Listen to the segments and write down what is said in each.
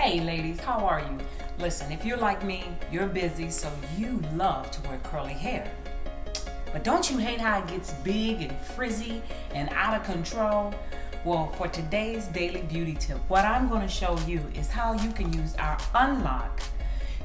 Hey ladies, how are you? Listen, if you're like me, you're busy, so you love to wear curly hair. But don't you hate how it gets big and frizzy and out of control? Well, for today's daily beauty tip, what I'm going to show you is how you can use our unlock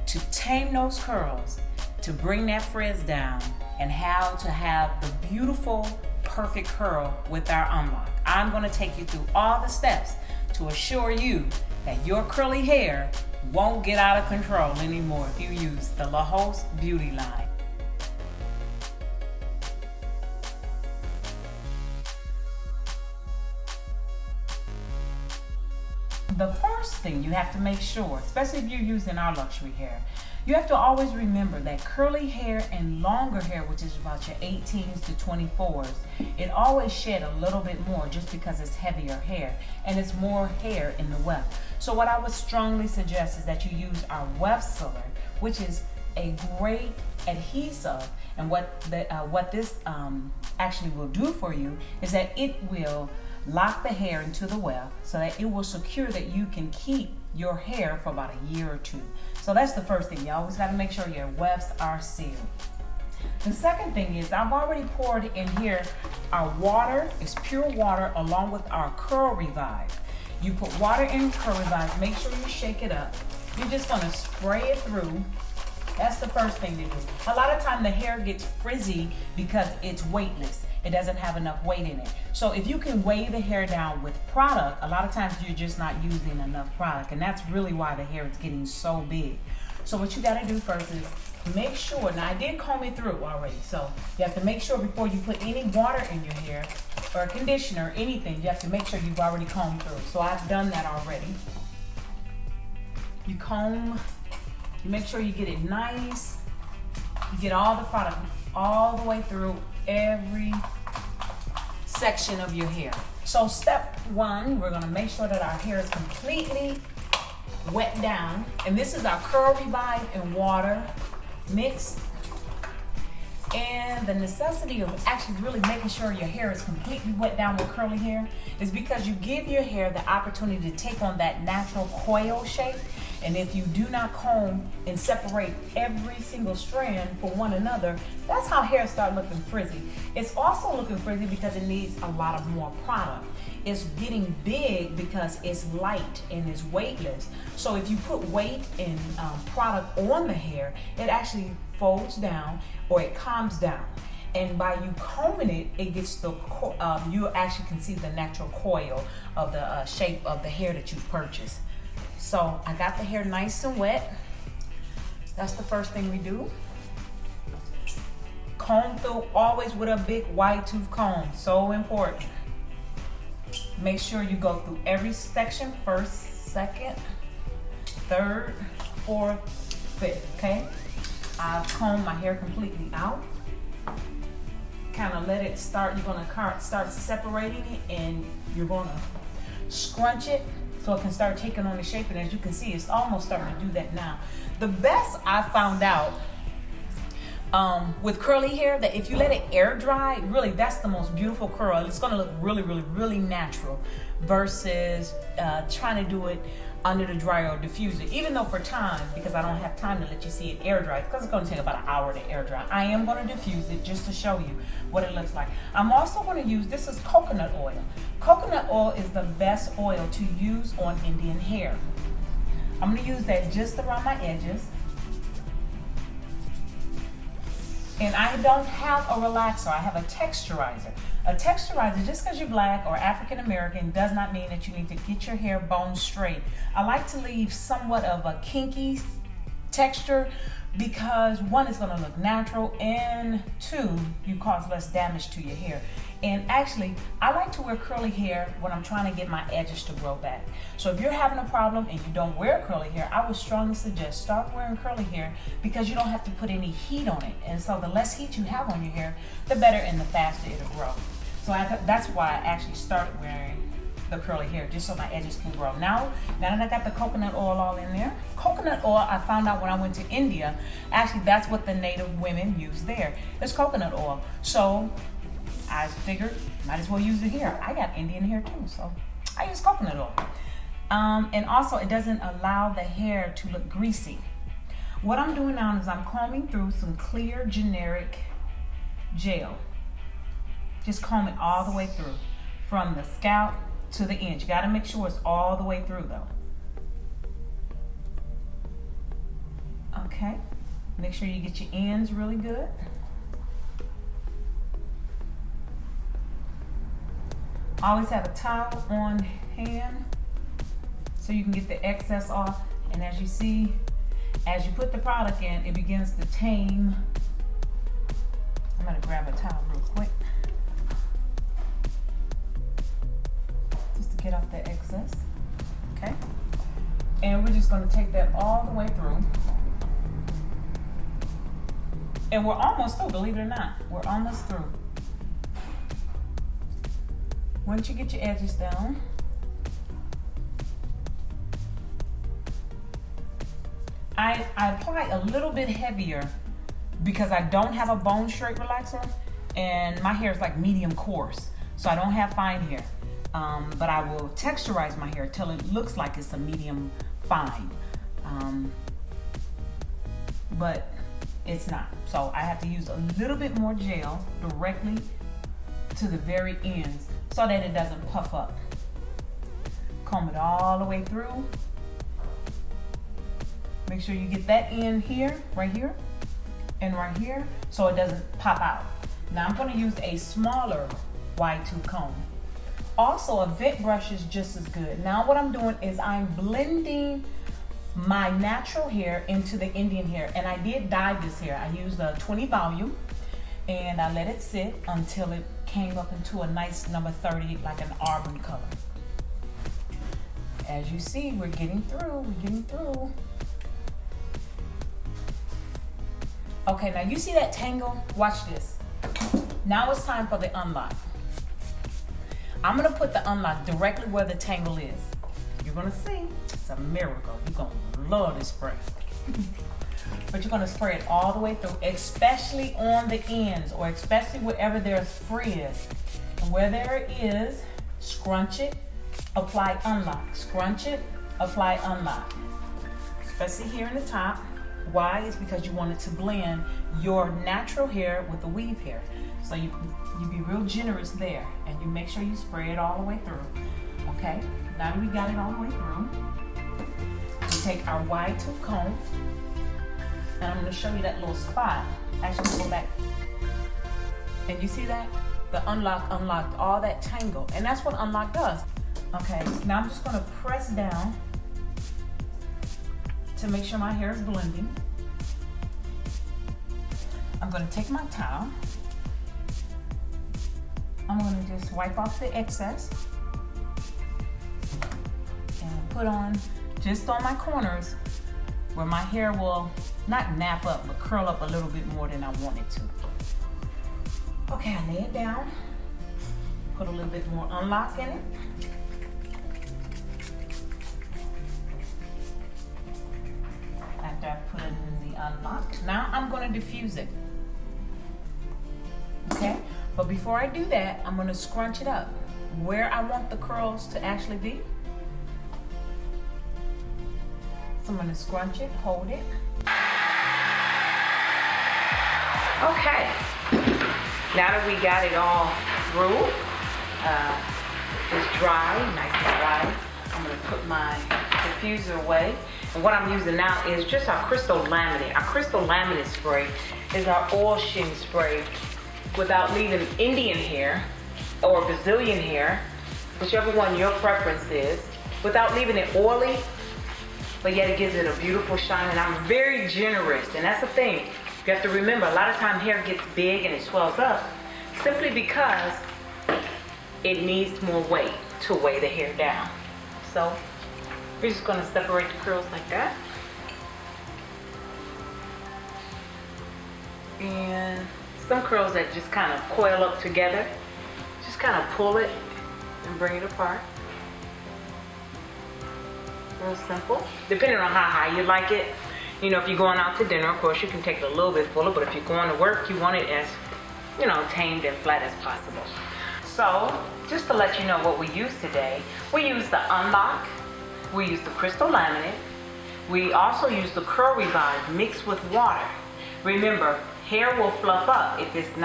to tame those curls, to bring that frizz down, and how to have the beautiful, perfect curl with our unlock. I'm going to take you through all the steps to assure you that your curly hair won't get out of control anymore if you use the LEHOSTHAIR beauty line. The first thing you have to make sure, especially if you're using our luxury hair, you have to always remember that curly hair and longer hair, which is about your 18s to 24s, it always shed a little bit more just because it's heavier hair and it's more hair in the weft. So what I would strongly suggest is that you use our weft sealer, which is a great adhesive. And what this actually will do for you is that it will lock the hair into the weft so that it will secure that you can keep your hair for about a year or two. So that's the first thing. You always got to make sure your wefts are sealed. The second thing is I've already poured in here our water. It's pure water along with our Curl Revive. You put water in Curl Revive, make sure you shake it up. You're just going to spray it through. That's the first thing to do. A lot of time the hair gets frizzy because it's weightless. It doesn't have enough weight in it. So if you can weigh the hair down with product, a lot of times you're just not using enough product, and that's really why the hair is getting so big. So what you got to do first is make sure, now I did comb it through already, so you have to make sure before you put any water in your hair or conditioner or anything, you have to make sure you've already combed through. So I've done that already. You comb, you make sure you get it nice, you get all the product all the way through every section of your hair. So step one, we're going to make sure that our hair is completely wet down, and this is our Curl Revive and water mix. And the necessity of actually really making sure your hair is completely wet down with curly hair is because you give your hair the opportunity to take on that natural coil shape. And if you do not comb and separate every single strand from one another, that's how hair start looking frizzy. It's also looking frizzy because it needs a lot of more product. It's getting big because it's light and it's weightless. So if you put weight and product on the hair, it actually folds down or it calms down. And by you combing it, it gets the you actually can see the natural coil of the shape of the hair that you've purchased. So I got the hair nice and wet. That's the first thing we do. Comb through always with a big wide tooth comb, so important. Make sure you go through every section, first, second, third, fourth, fifth, okay? I've combed my hair completely out. Kind of let it start, you're gonna start separating it, and you're gonna scrunch it so it can start taking on the shape, and as you can see, it's almost starting to do that now. The best I found out with curly hair, that if you let it air dry, really that's the most beautiful curl. It's gonna look really, really, really natural versus trying to do it under the dryer or diffuse it. Even though for time, because I don't have time to let you see it air dry, because it's gonna take about an hour to air dry, I am gonna diffuse it just to show you what it looks like. I'm also gonna use, this is coconut oil. Coconut oil is the best oil to use on Indian hair. I'm gonna use that just around my edges. And I don't have a relaxer, I have a texturizer. A texturizer, just because you're black or African American, does not mean that you need to get your hair bone straight. I like to leave somewhat of a kinky texture because one, is going to look natural, and two, you cause less damage to your hair. And actually, I like to wear curly hair when I'm trying to get my edges to grow back. So if you're having a problem and you don't wear curly hair, I would strongly suggest start wearing curly hair because you don't have to put any heat on it. And so the less heat you have on your hair, the better and the faster it'll grow. So that's why I actually started wearing the curly hair, just so my edges can grow. Now that I got the coconut oil all in there, coconut oil, I found out when I went to India, actually that's what the native women use there. It's coconut oil. So I figured, might as well use it here. I got Indian hair too, so I use coconut oil. And also it doesn't allow the hair to look greasy. What I'm doing now is I'm combing through some clear generic gel. Just comb it all the way through, from the scalp to the ends. You gotta make sure it's all the way through though. Okay, make sure you get your ends really good. Always have a towel on hand so you can get the excess off. And as you see, as you put the product in, it begins to tame. I'm gonna grab a towel real quick just to get off the excess. Okay, and we're just gonna take that all the way through. And we're almost through, believe it or not. We're almost through. Once you get your edges down, I apply a little bit heavier because I don't have a bone straight relaxer and my hair is like medium coarse, so I don't have fine hair. But I will texturize my hair till it looks like it's a medium fine. But it's not. So I have to use a little bit more gel directly to the very ends so that it doesn't puff up. Comb it all the way through. Make sure you get that end here, right here, and right here, so it doesn't pop out. Now I'm gonna use a smaller wide tooth comb. Also, a vent brush is just as good. Now what I'm doing is I'm blending my natural hair into the Indian hair, and I did dye this hair. I used a 20 volume, and I let it sit until it came up into a nice number 30, like an auburn color. As you see, we're getting through, Okay, now you see that tangle? Watch this. Now it's time for the unlock. I'm gonna put the unlock directly where the tangle is. You're gonna see, it's a miracle. You're gonna love this spray. But you're gonna spray it all the way through, especially on the ends, or especially wherever there's frizz. And where there is, scrunch it, apply unlock. Scrunch it, apply unlock. Especially here in the top. Why? Is because you want it to blend your natural hair with the weave hair. So you be real generous there, and you make sure you spray it all the way through. Okay, now that we got it all the way through, we take our wide tooth comb, and I'm going to show you that little spot. Actually, go back, and you see that? The unlock unlocked all that tangle, and that's what unlock does. Okay, now I'm just going to press down to make sure my hair is blending. I'm going to take my towel. I'm going to just wipe off the excess and put on just on my corners where my hair will not nap up but curl up a little bit more than I want it to. Okay, I lay it down, put a little bit more unlock in it. After I put it in the unlock, now I'm going to diffuse it. Okay, but before I do that, I'm going to scrunch it up where I want the curls to actually be. So I'm going to scrunch it, hold it. Okay, now that we got it all through, it's dry, nice and dry, I'm going to put my diffuser away. And what I'm using now is just our crystal laminate. Our crystal laminate spray is our oil sheen spray without leaving Indian hair or Brazilian hair, whichever one your preference is, without leaving it oily, but yet it gives it a beautiful shine. And I'm very generous, and that's the thing. You have to remember, a lot of time hair gets big and it swells up simply because it needs more weight to weigh the hair down. So we're just going to separate the curls like that. And some curls that just kind of coil up together, just kind of pull it and bring it apart. Real simple. Depending on how high you like it. You know, if you're going out to dinner, of course, you can take it a little bit fuller, but if you're going to work, you want it as, you know, tamed and flat as possible. So, just to let you know what we use today, we use the unlock, We use the crystal laminate. We also use the curl revive mixed with water. Remember, hair will fluff up if it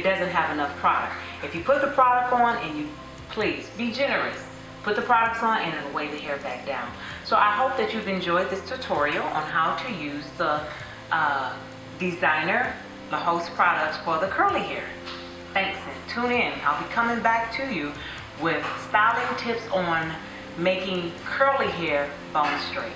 doesn't have enough product. If you put the product on and you, please be generous. Put the products on and it'll weigh the hair back down. So I hope that you've enjoyed this tutorial on how to use the designer LEHOSTHAIR products for the curly hair. Thanks, and tune in. I'll be coming back to you with styling tips on making curly hair bone straight.